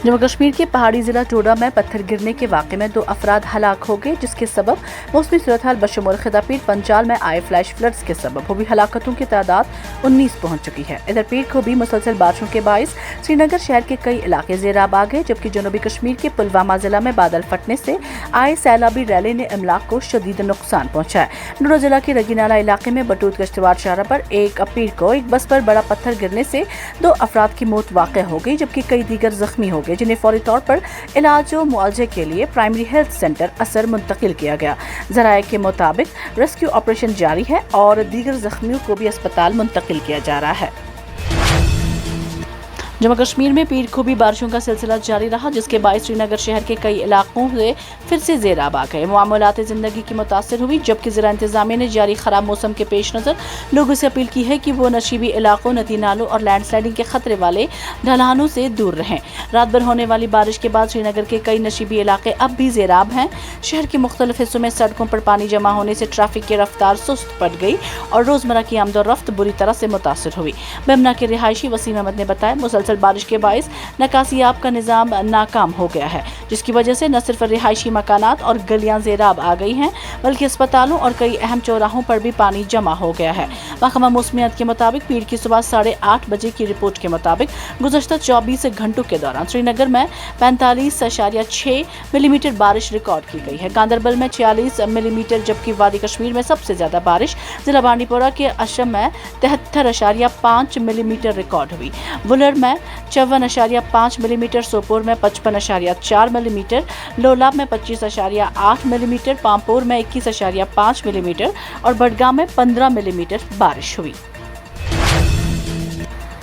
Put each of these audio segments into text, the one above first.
जम्मू कश्मीर के पहाड़ी जिला डोडा में पत्थर गिरने के वाक़े में 2 अफराद हलाक हो गए, जिसके सबब मौसमी सूरत हाल बशमूल खितापीर पंजाल में आए फ्लैश फ्लड्स के सबब हुई हलाकतों की तादाद 19 पहुंच चुकी है। इधर पीर को भी मुसलसल बारिशों के बाइस श्रीनगर शहर के कई इलाके ज़ेराब आ गए, जबकि जनूबी कश्मीर के पुलवामा जिला में बादल फटने से आए सैलाबी रैली ने इमलाक को शदीद नुकसान पहुंचाया। डोडा जिला के रगीनाला इलाके में बटूत गश्तवार शाहरा पर एक पीर को एक बस पर बड़ा पत्थर गिरने से 2 अफराद की मौत वाक़ हो गई, जबकि कई दीगर जख्मी हो गए, जिन्हें फौरी तौर पर इलाज और मुआवजे के लिए प्राइमरी हेल्थ सेंटर असर मुंतकिल किया गया। ज़राए के मुताबिक रेस्क्यू ऑपरेशन जारी है और दीगर जख्मियों को भी अस्पताल मुंतकिल किया जा रहा है। जम्मू कश्मीर में पीर को भी बारिशों का सिलसिला जारी रहा, जिसके बायस श्रीनगर शहर के कई इलाकों से फिर से ज़ेराब आ गए। मामूलात ज़िंदगी की मुतासर हुई, जबकि ज़िला इंतज़ामिया ने जारी ख़राब मौसम के पेश नज़र लोगों से अपील की है कि वो नशीबी इलाकों, नदी नालों और लैंडस्लाइडिंग के खतरे वाले ढलानों से दूर रहें। रात भर होने वाली बारिश के बाद श्रीनगर के कई नशीबी इलाके अब भी ज़ेराब हैं। शहर के मुख्तलिफ हिस्सों में सड़कों पर पानी जमा होने से ट्रैफिक की रफ्तार सुस्त पड़ गई और रोज़मर्रा की आमदोरफ्त बुरी तरह से मुतासर हुई। बेमना के रिहायशी वसीम अहमद ने बताया, मुसलसल बारिश के बायस निकासियाब का निज़ाम नाकाम हो गया है, जिसकी वजह से न सिर्फ रिहायशी मकानात और गलियां ज़ेराब आ गई हैं, बल्कि अस्पतालों और कई अहम चौराहों पर भी पानी जमा हो गया है। महकमा मौसमियात के मुताबिक पीर की सुबह 8:30 बजे की रिपोर्ट के मुताबिक गुज़श्ता 24 घंटों के दौरान श्रीनगर में 45.6 मिलीमीटर बारिश रिकॉर्ड की गई है। गांदरबल में 46 मिलीमीटर, जबकि वादी कश्मीर में सबसे ज्यादा बारिश जिला बांडीपोरा के अशम में 73.5 मिलीमीटर रिकॉर्ड हुई। वुलर में 54.5 मिलीमीटर, सोपोर में 55.4 मिलीमीटर, लोलाब में 25.8 मिलीमीटर, पामपुर में 21.5 मिलीमीटर और बडगाम में 15 मिलीमीटर बारिश हुई।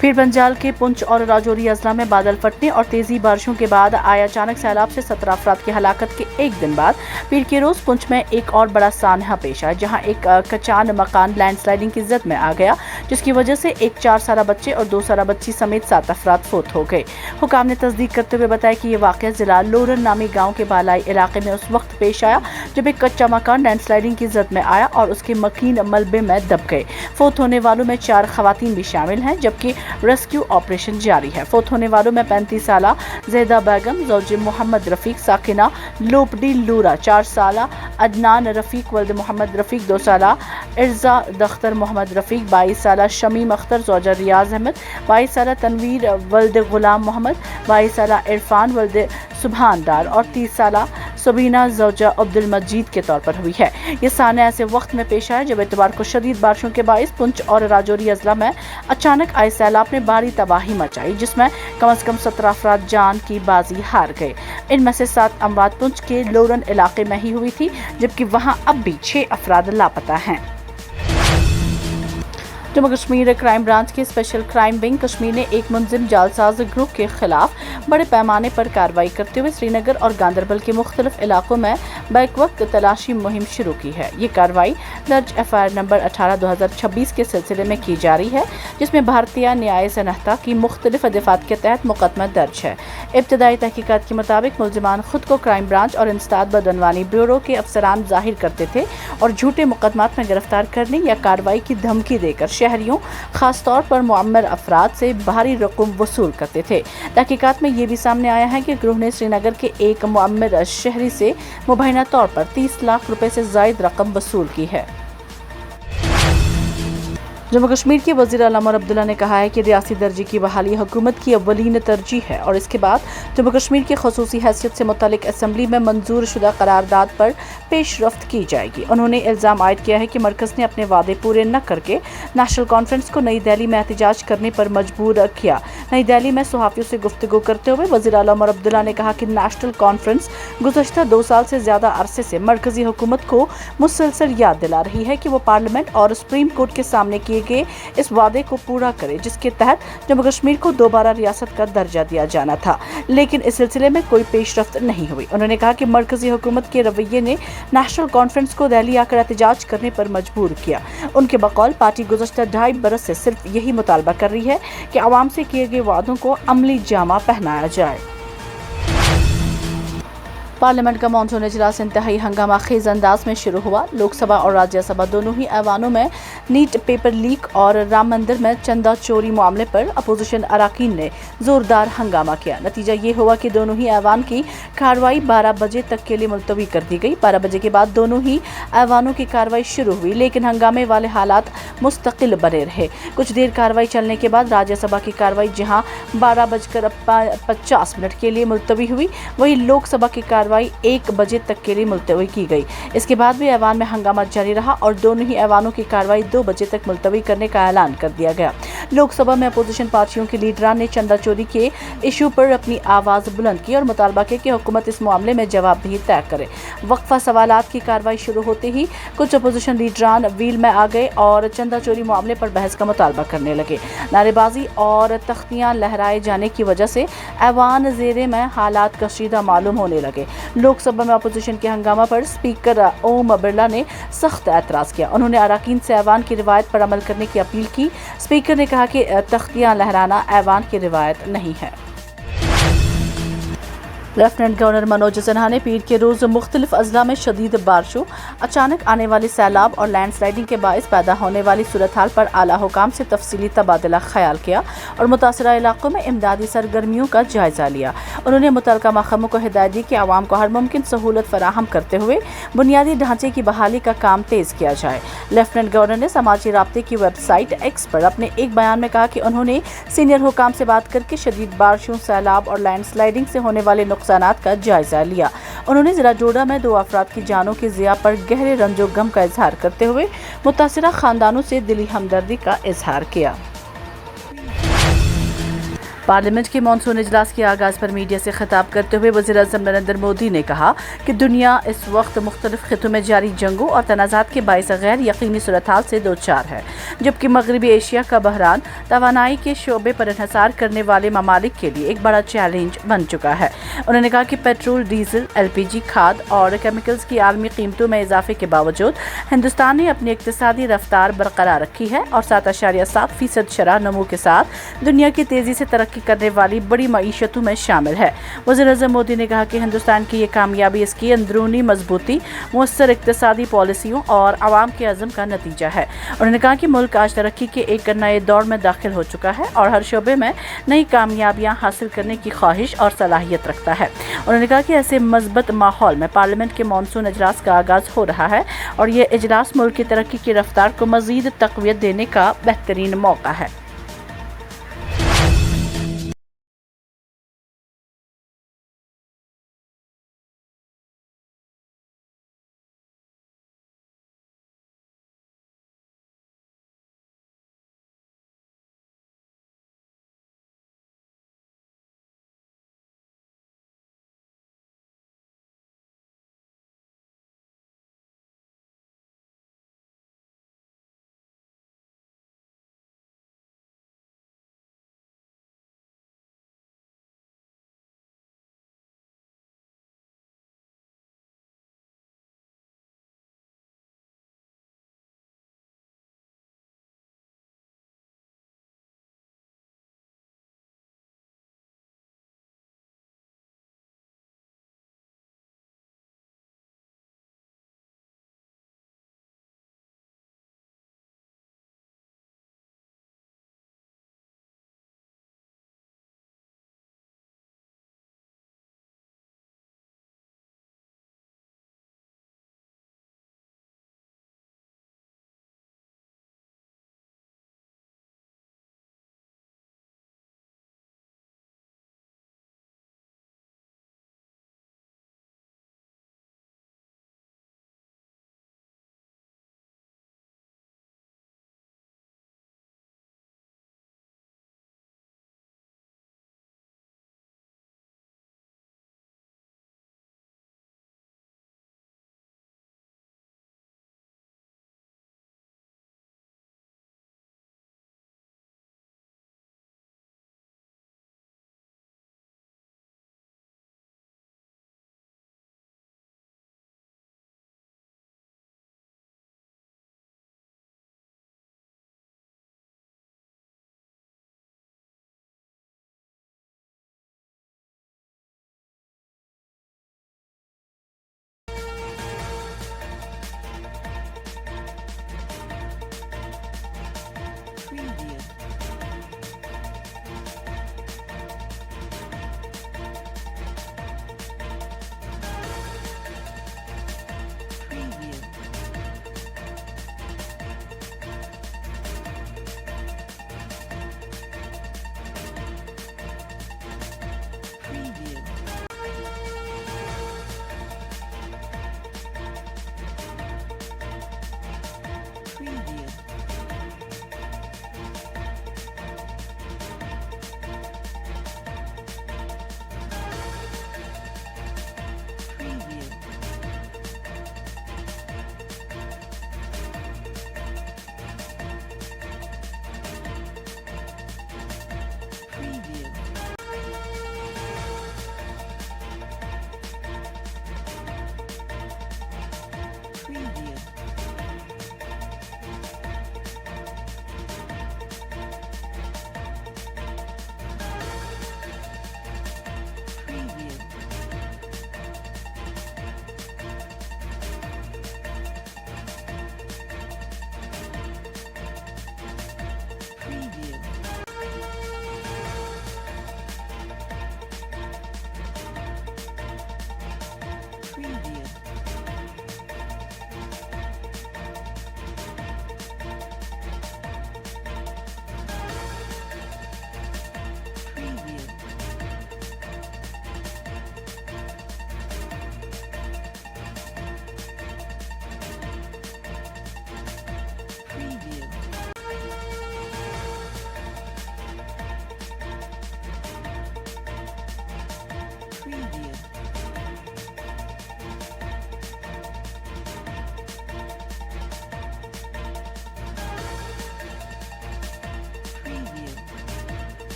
फिर पंजाल के पुंछ और राजौरी अजला में बादल फटने और तेजी बारिशों के बाद आए अचानक सैलाब से 17 अफराद की हलाकत के एक दिन बाद पीर के रोज पुंछ में एक और बड़ा सानहा पेश आया, जहां एक कचान मकान लैंडस्लाइडिंग की जद में आ गया, जिसकी वजह से एक 4 साला बच्चे और 2 साला बच्ची समेत 7 अफराद फोत हो गए। हुकाम ने तस्दीक करते हुए बताया कि यह वाक़या जिला लोरन नामी गाँव के बालाई इलाके में उस वक्त पेश आया जब एक कच्चा मकान लैंडस्लाइडिंग की जद में आया और उसके मकीन मलबे में दब गए। फोत होने वालों में 4 खवातीन भी शामिल हैं, जबकि रेस्क्यू ऑपरेशन जारी है। फोत होने वालों में 35 साला ज़ैदा बेगम ज़ौज मोहम्मद रफ़ीक साकिना लोपडी लूरा, 4 साला अदनान रफ़ीक वल्द मोहम्मद रफ़ीक, 2 साला इर्जा दख्तर मोहम्मद रफ़ीक, 22 साला शमीम अख्तर ज़ौजा रियाज अहमद, 22 साला तनवीर वल्द गुलाम मोहम्मद, 22 साला इरफान वल्द सुबहान डार और 30 साला सबीना ज़ौजा अब्दुल मजीद के तौर पर हुई है। ये साना ऐसे वक्त में पेश आया जब इतवार को शदीद बारिशों के बायस पुंछ और राजौरी अजला में अचानक आए सैलाब ने भारी तबाही मचाई, जिसमें कम से कम 17 अफराद जान की बाजी हार गए। इनमें से 7 अमवात पुंछ के लोरन इलाके में ही हुई थी, जबकि वहां अब भी 6 अफराद लापता हैं। जम्मू कश्मीर क्राइम ब्रांच के स्पेशल क्राइम विंग कश्मीर ने एक मुंजिम जालसाज ग्रुप के खिलाफ बड़े पैमाने पर कार्रवाई करते हुए श्रीनगर और गांदरबल के मुख्तलिफ इलाकों में बैक वक्त तलाशी मुहिम शुरू की है। ये कार्रवाई दर्ज FIR नंबर 18/2026 के सिलसिले में की जा रही है, जिसमें भारतीय न्याय सनहता की मुख्तलिफ दफात के तहत मुकदमा दर्ज है। इब्तदाई तहकीकात के मुताबिक मुलजिमान खुद को क्राइम ब्रांच और इंसदाद बदअनवानी ब्यूरो के अफसरान जाहिर करते थे और झूठे मुकदमात में गिरफ्तार करने या कार्रवाई की धमकी देकर शहरियों, खास तौर पर मुअम्मर अफराद से भारी रकम वसूल करते थे। तहकीकात में ये भी सामने आया है कि गिरोह ने श्रीनगर के एक मुअम्मर शहरी से मुबैना तौर पर 30 लाख रुपए से जायद रकम वसूल की है। जम्मू कश्मीर के वज़ीर आला उमर अब्दुल्ला ने कहा है कि रियासी दर्जे की बहाली हुकूमत की अव्वलीन तरजीह है और इसके बाद जम्मू कश्मीर की खसूसी हैसियत से मुतालिक असम्बली में मंजूर शुदा करारदाद पर पेशरफ्त की जाएगी। उन्होंने इल्ज़ाम आयद किया है कि मरकज़ ने अपने वादे पूरे न करके नेशनल कॉन्फ्रेंस को नई दिल्ली में एहतजाज करने पर मजबूर किया। नई दिल्ली में सहाफ़ियों से गुफ्तगू करते हुए वज़ीर आला उमर अब्दुल्ला ने कहा कि नेशनल कॉन्फ्रेंस गुज़श्ता 2 साल से ज़्यादा अरसे से मरकज़ी हुकूमत को मुसलसल याद दिला रही है कि वो पार्लियामेंट और सुप्रीम कोर्ट के सामने किए गए इस वादे को पूरा करे, जिसके तहत जम्मू कश्मीर को दोबारा रियासत का दर्जा दिया जाना था, लेकिन इस सिलसिले में कोई पेशरफ्त नहीं हुई। उन्होंने कहा कि मरकजी हुकूमत के रवैये ने नेशनल कॉन्फ्रेंस को दिल्ली आकर एहतजाज करने पर मजबूर किया। उनके बकौल पार्टी गुज़श्ता 2.5 बरस से सिर्फ यही मुतालबा कर रही है कि आवाम से किए गए वादों को अमली जामा पहनाया जाए। पार्लियामेंट का मानसून इजलास इंतहाई हंगामा खेज अंदाज में शुरू हुआ। लोकसभा और राज्यसभा दोनों ही ऐवानों में नीट पेपर लीक और राम मंदिर में चंदा चोरी मामले पर अपोजिशन अरकान ने जोरदार हंगामा किया। नतीजा ये हुआ कि दोनों ही ऐवान की कार्रवाई 12 बजे तक के लिए मुलतवी कर दी गई। 12 बजे के बाद दोनों ही ऐवानों की कार्रवाई शुरू हुई, लेकिन हंगामे वाले हालात मुस्तकिल बने रहे। कुछ देर कार्रवाई चलने के बाद राज्यसभा की कार्रवाई जहां 12:50 के लिए मुलतवी हुई, वहीं लोकसभा की कार्रवाई 1 बजे तक के लिए मुलतवी की गई। इसके बाद भी ऐवान में हंगामा जारी रहा और दोनों ही ऐवानों की कार्रवाई 2 बजे तक मुलतवी करने का ऐलान कर दिया गया। लोकसभा में अपोजिशन पार्टियों के लीडरान ने चंदा चोरी के इशू पर अपनी आवाज बुलंद की और मुतालबा किया कि हुकूमत इस मामले में जवाबदेही तय करे। वक्फा सवालात की कार्रवाई शुरू होते ही कुछ अपोजिशन लीडरान व्हील में आ गए और चंदा चोरी मामले पर बहस का मुतालबा करने लगे। नारेबाजी और तख्तियां लहराए जाने की वजह से ऐवान ज़ेरे में हालात कशीदा मालूम होने लगे। लोकसभा में अपोजिशन के हंगामा पर स्पीकर ओम बिरला ने सख्त एतराज़ किया। उन्होंने अरकान से ऐवान की रिवायत पर अमल करने की अपील की। स्पीकर ने कहा कि तख्तियां लहराना ऐवान की रिवायत नहीं है। लेफ्टिनेंट गवर्नर मनोज सिन्हा ने पीर के रोज़ मुख्तलिफ अजला में शदीद बारिशों, अचानक आने वाली सैलाब और लैंड स्लाइडिंग के बायस पैदा होने वाली सूरत हाल पर आला हुकाम से तफसीली तबादला ख्याल किया और मुतासरा इलाकों में इमदादी सरगर्मियों का जायजा लिया। उन्होंने मुतलका महकमों को हिदायत दी कि आवाम को हर मुमकिन सहूलत फराहम करते हुए बुनियादी ढांचे की बहाली का काम तेज़ किया जाए। लेफ्टिनेंट गवर्नर ने समाजी राब्ते की वेबसाइट एक्स पर अपने एक बयान में कहा कि उन्होंने सीनियर हुकाम से बात करके शदीद बारिशों, सैलाब और लैंड स्लाइडिंग से होने वाले नुकसानात का जायजा लिया। उन्होंने जिला डोडा में 2 अफराद की जानों की ज़िया पर गहरे रंजो गम का इजहार करते हुए मुतासिरा खानदानों से दिली हमदर्दी का इजहार किया। पार्लियामेंट के मानसून इजलास के आगाज़ पर मीडिया से खिताब करते हुए वज़ीर-ए-आज़म नरेंद्र मोदी ने कहा कि दुनिया इस वक्त मुख्तलिफ खित्तों में जारी जंगों और तनाज़ात के बाइस गैर यकीनी सूरत हाल से 2-4 है, जबकि मगरबी एशिया का बहरान तवानाई के शोबे पर इन्हिसार करने वाले ममालिक के लिए एक बड़ा चैलेंज बन चुका है। उन्होंने कहा कि पेट्रोल, डीजल, LPG, खाद और केमिकल्स की आलमी कीमतों में इजाफे के बावजूद हिंदुस्तान ने अपनी इक्तिसादी रफ्तार बरकरार रखी है और 7.7% शरह नमू के साथ दुनिया की तेज़ी से तरक्की करने वाली बड़ी मईशतों में शामिल है। वज़ीर-ए-आज़म मोदी ने कहा कि हिंदुस्तान की ये कामयाबी इसकी अंदरूनी मजबूती, मुअस्सर इक्तिसादी पॉलिसियों और आवाम के अज़म का नतीजा है। उन्होंने कहा कि मुल्क आज तरक्की के एक नए दौर में दाखिल हो चुका है और हर शोबे में नई कामयाबियां हासिल करने की ख्वाहिश और सलाहियत रखता है। उन्होंने कहा कि ऐसे मज़बूत माहौल में पार्लियामेंट के मानसून इजलास का आगाज़ हो रहा है और ये इजलास मुल्क की तरक्की की रफ्तार को मज़ीद तक़वियत देने का बेहतरीन मौका है।